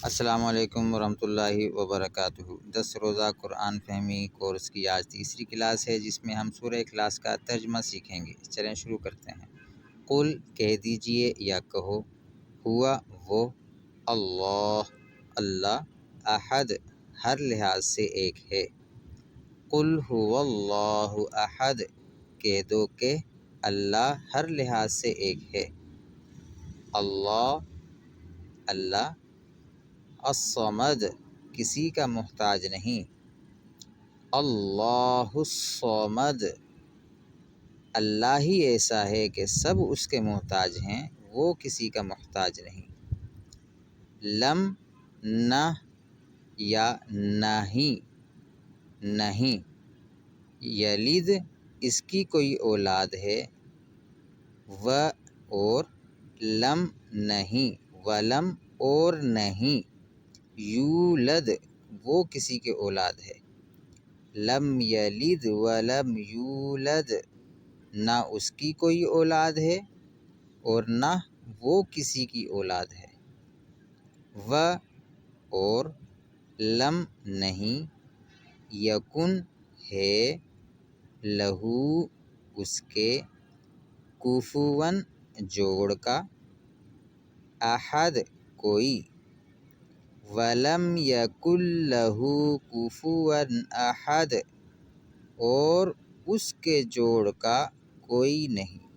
السلام علیکم ورحمۃ اللہ وبرکاتہ۔ 10 روزہ قرآن فہمی کورس کی آج تیسری کلاس ہے، جس میں ہم سورہ اخلاص کا ترجمہ سیکھیں گے۔ چلیں شروع کرتے ہیں۔ قل کہہ دیجئے یا کہو، ہوا وہ، اللہ احد ہر لحاظ سے ایک ہے۔ قل هو اللہ احد کہہ دو کہ اللہ ہر لحاظ سے ایک ہے۔ اللہ الصمد کسی کا محتاج نہیں۔ اللہ الصمد اللہ ہی ایسا ہے کہ سب اس کے محتاج ہیں، وہ کسی کا محتاج نہیں۔ لم نہ یا نہیں یلد اس کی کوئی اولاد ہے، و اور لم نہیں ولم اور نہیں یولد وہ کسی کے اولاد ہے۔ لم یلد ولم یولد نہ اس کی کوئی اولاد ہے اور نہ وہ کسی کی اولاد ہے۔ و اور لم نہیں یکن ہے لہو اس کے کفواً جوڑ کا احد کوئی ولم یکن لہو کفواً احد اور اس کے جوڑ کا کوئی نہیں۔